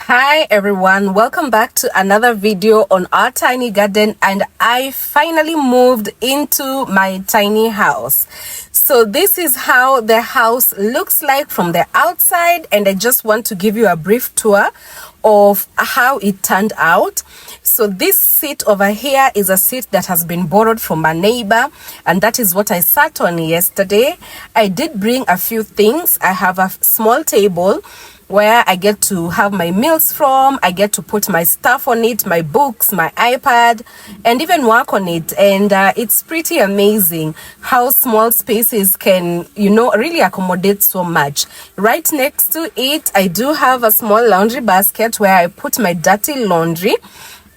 Hi everyone, welcome back to another video on our tiny garden. And I finally moved into my tiny house. So this is how the house looks like from the outside, and I just want to give you a brief tour of how it turned out. So this seat over here is a seat that has been borrowed from a neighbor, and that is what I sat on yesterday. I did bring a few things. I have a small table where I get to have my meals from. I get to put my stuff on it, my books, my iPad, and even work on it. And it's pretty amazing how small spaces can, really accommodate so much. Right next to it, I do have a small laundry basket where I put my dirty laundry.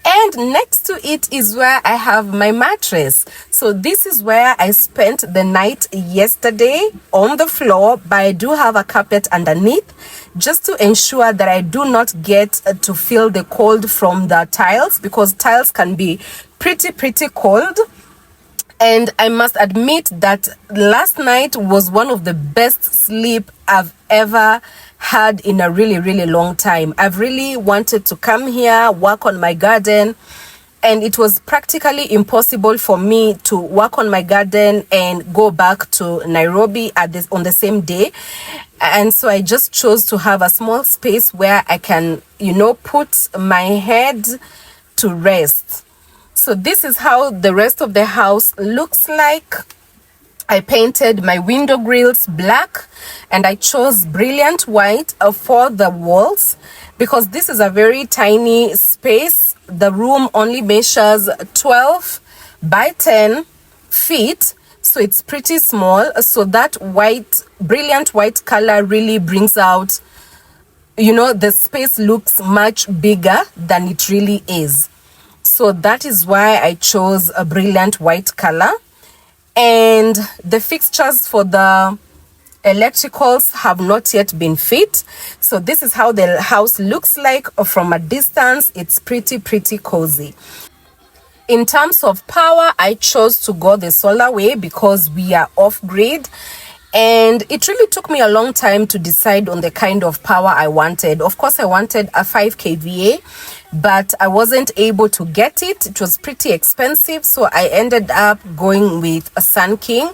And next to it is where I have my mattress. So this is where I spent the night yesterday, on the floor, but I do have a carpet underneath just to ensure that I do not get to feel the cold from the tiles, because tiles can be pretty cold. And I must admit that last night was one of the best sleep I've ever had in a really long time. I've really wanted to come here, work on my garden, and it was practically impossible for me to work on my garden and go back to Nairobi on the same day. And so I just chose to have a small space where I can, put my head to rest. So this is how the rest of the house looks like. I painted my window grills black, and I chose brilliant white for the walls because this is a very tiny space. The room only measures 12 by 10 feet, so it's pretty small. So that brilliant white color really brings out, the space looks much bigger than it really is. So that is why I chose a brilliant white color. And the fixtures for the electricals have not yet been fit. So this is how the house looks like from a distance. It's pretty cozy. In terms of power, I chose to go the solar way because we are off grid. And it really took me a long time to decide on the kind of power I wanted. Of course, I wanted a 5 kVA, but I wasn't able to get it. It was pretty expensive, so I ended up going with a Sun King,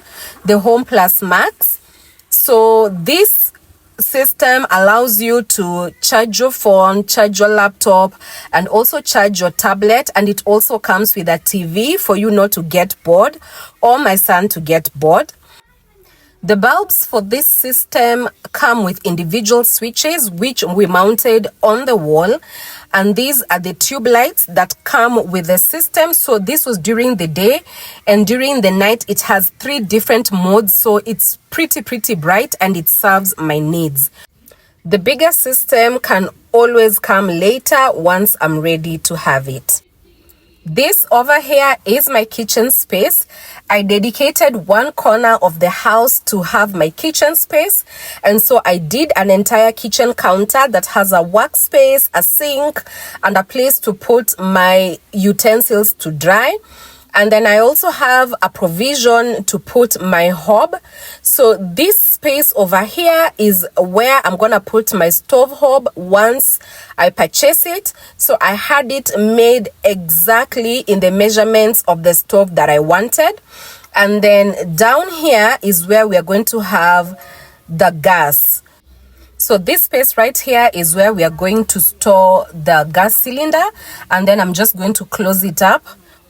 the Home Plus Max. So this system allows you to charge your phone, charge your laptop, and also charge your tablet. And it also comes with a TV for you not to get bored or my son to get bored. The bulbs for this system come with individual switches, which we mounted on the wall. And these are the tube lights that come with the system. So this was during the day, and during the night it has 3 different modes. So it's pretty bright, and it serves my needs. The bigger system can always come later once I'm ready to have it. This over here is my kitchen space. I dedicated one corner of the house to have my kitchen space. And so I did an entire kitchen counter that has a workspace, a sink, and a place to put my utensils to dry. And then I also have a provision to put my hob. So this space over here is where I'm going to put my stove hob once I purchase it. So I had it made exactly in the measurements of the stove that I wanted. And then down here is where we are going to have the gas. So this space right here is where we are going to store the gas cylinder. And then I'm just going to close it up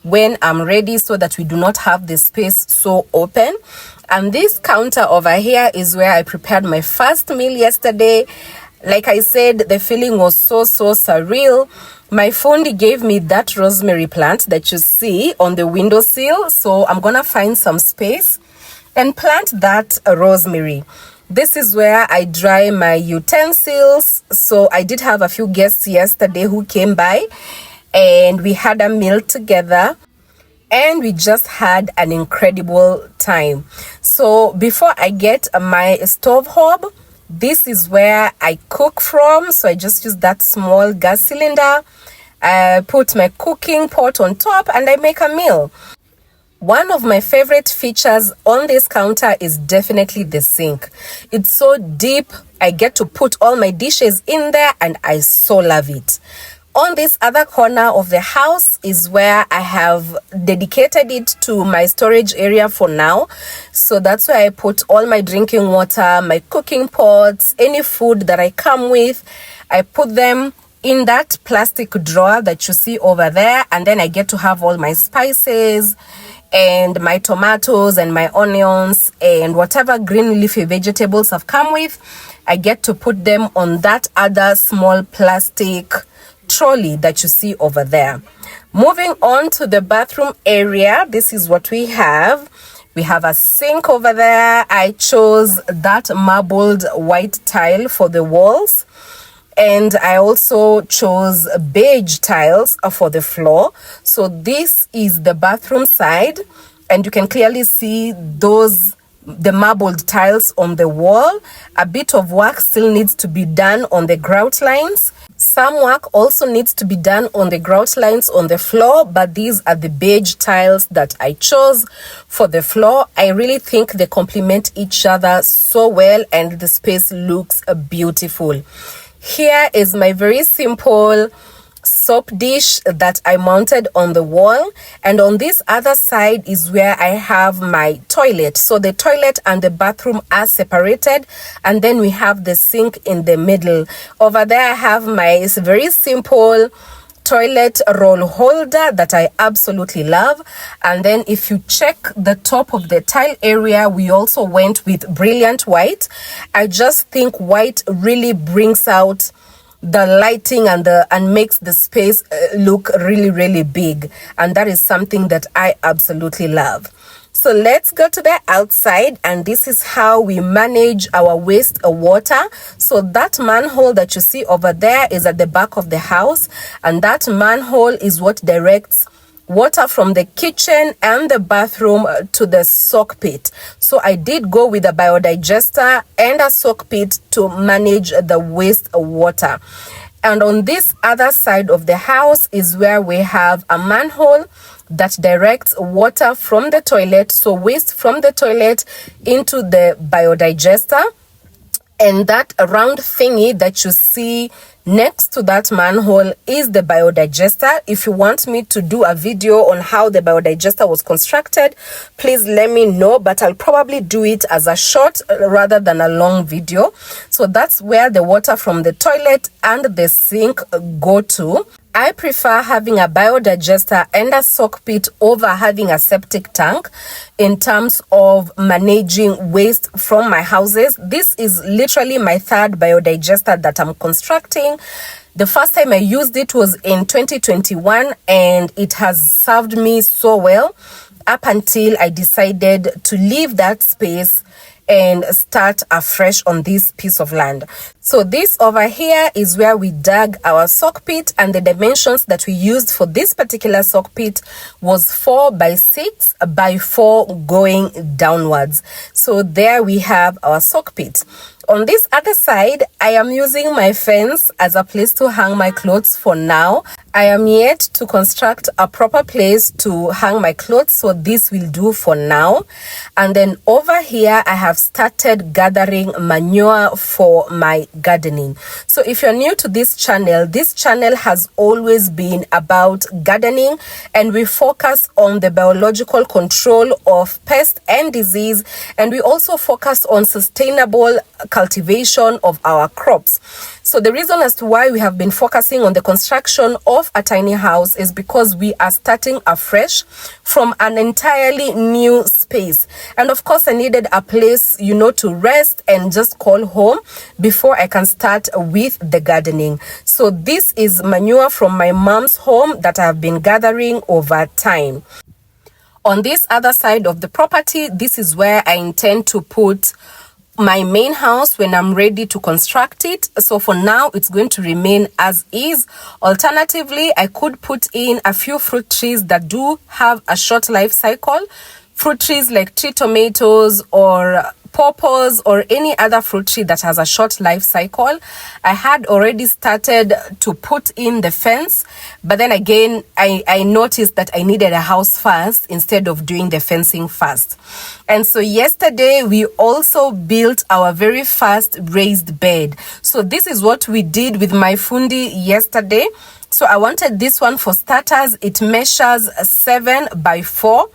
when I'm ready so that we do not have the space so open. And this counter over here is where I prepared my first meal yesterday. Like I said, the feeling was so surreal. My phone gave me that rosemary plant that you see on the windowsill. So I'm gonna find some space and plant that rosemary. This is where I dry my utensils. So I did have a few guests yesterday who came by, and we had a meal together, and we just had an incredible time. So before I get my stove hob, this is where I cook from. So I just use that small gas cylinder. I put my cooking pot on top, and I make a meal. One of my favorite features on this counter is definitely the sink. It's so deep I get to put all my dishes in there, and I so love it. On this other corner of the house is where I have dedicated it to my storage area for now. So that's where I put all my drinking water, my cooking pots, any food that I come with. I put them in that plastic drawer that you see over there, and then I get to have all my spices and my tomatoes and my onions and whatever green leafy vegetables I've come with. I get to put them on that other small plastic trolley that you see over there. Moving on to the bathroom area, this is what we have. We have a sink over there. I chose that marbled white tile for the walls, and I also chose beige tiles for the floor. So this is the bathroom side, and you can clearly see the marbled tiles on the wall. A bit of work still needs to be done on the grout lines. Some work also needs to be done on the grout lines on the floor, but these are the beige tiles that I chose for the floor. I really think they complement each other so well, and the space looks beautiful. Here is my very simple soap dish that I mounted on the wall, and on this other side is where I have my toilet. So the toilet and the bathroom are separated, and then we have the sink in the middle. Over there I have my very simple toilet roll holder that I absolutely love. And then if you check the top of the tile area, we also went with brilliant white. I just think white really brings out the lighting and makes the space look really big, and that is something that I absolutely love. So let's go to the outside, and this is how we manage our waste water. So that manhole that you see over there is at the back of the house, and that manhole is what directs water from the kitchen and the bathroom to the soak pit. So I did go with a biodigester and a soak pit to manage the waste water. And on this other side of the house is where we have a manhole that directs water from the toilet, so waste from the toilet into the biodigester. And that round thingy that you see next to that manhole is the biodigester. If you want me to do a video on how the biodigester was constructed, please let me know, but I'll probably do it as a short rather than a long video. So that's where the water from the toilet and the sink go to. I prefer having a biodigester and a soak pit over having a septic tank in terms of managing waste from my houses. This is literally my third biodigester that I'm constructing. The first time I used it was in 2021, and it has served me so well up until I decided to leave that space and start afresh on this piece of land. So this over here is where we dug our soak pit, and the dimensions that we used for this particular soak pit was 4 by 6 by 4 going downwards. So there we have our soak pit. On this other side, I am using my fence as a place to hang my clothes for now. I am yet to construct a proper place to hang my clothes, so this will do for now. And then over here, I have started gathering manure for my gardening. So if you're new to this channel has always been about gardening, and we focus on the biological control of pest and disease, and we also focus on sustainable cultivation of our crops. So the reason as to why we have been focusing on the construction of a tiny house is because we are starting afresh from an entirely new space. And of course, I needed a place, to rest and just call home before I can start with the gardening. So this is manure from my mom's home that I have been gathering over time. On this other side of the property, this is where I intend to put my main house when I'm ready to construct it. So for now, it's going to remain as is. Alternatively, I could put in a few fruit trees that do have a short life cycle. Fruit trees like tree tomatoes or pawpaws or any other fruit tree that has a short life cycle, I had already started to put in the fence, but then again I noticed that I needed a house first instead of doing the fencing first. And so yesterday we also built our very first raised bed. So this is what we did with my fundi yesterday. So I wanted this one for starters. It measures 7 by 4.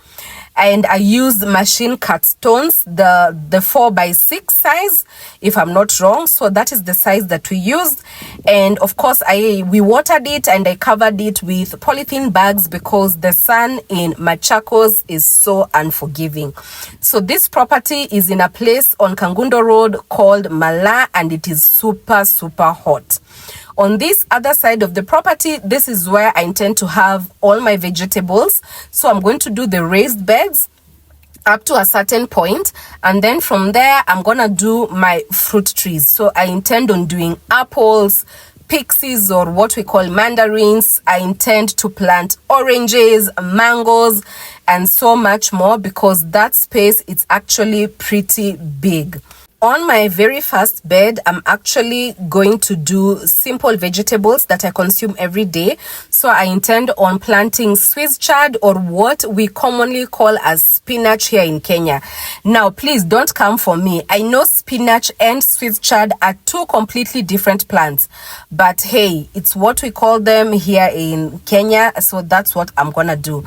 And I used machine cut stones, the 4x6 size, if I'm not wrong. So that is the size that we used. And of course, we watered it and I covered it with polythene bags because the sun in Machakos is so unforgiving. So this property is in a place on Kangundo Road called Mala, and it is super, super hot. On this other side of the property, this is where I intend to have all my vegetables. So I'm going to do the raised beds up to a certain point, and then from there I'm gonna do my fruit trees. So I intend on doing apples, pixies, or what we call mandarins. I intend to plant oranges, mangoes, and so much more because that space is actually pretty big. On my very first bed, I'm actually going to do simple vegetables that I consume every day. So I intend on planting Swiss chard, or what we commonly call as spinach here in Kenya. Now, please don't come for me. I know spinach and Swiss chard are two completely different plants, but hey, it's what we call them here in Kenya. So that's what I'm gonna do.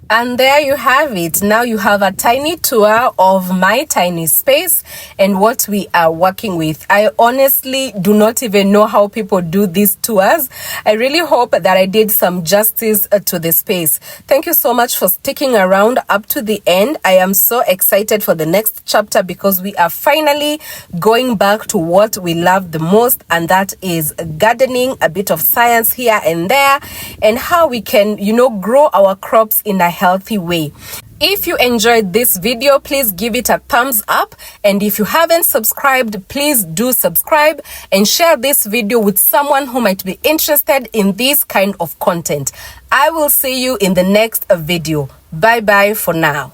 And there you have it. Now you have a tiny tour of my tiny space and what we are working with. I honestly do not even know how people do these tours. I really hope that I did some justice to the space. Thank you so much for sticking around up to the end. I am so excited for the next chapter because we are finally going back to what we love the most, and that is gardening, a bit of science here and there, and how we can, grow our crops in a healthy way. If you enjoyed this video, please give it a thumbs up, and if you haven't subscribed, please do subscribe and share this video with someone who might be interested in this kind of content. I will see you in the next video. Bye bye for now.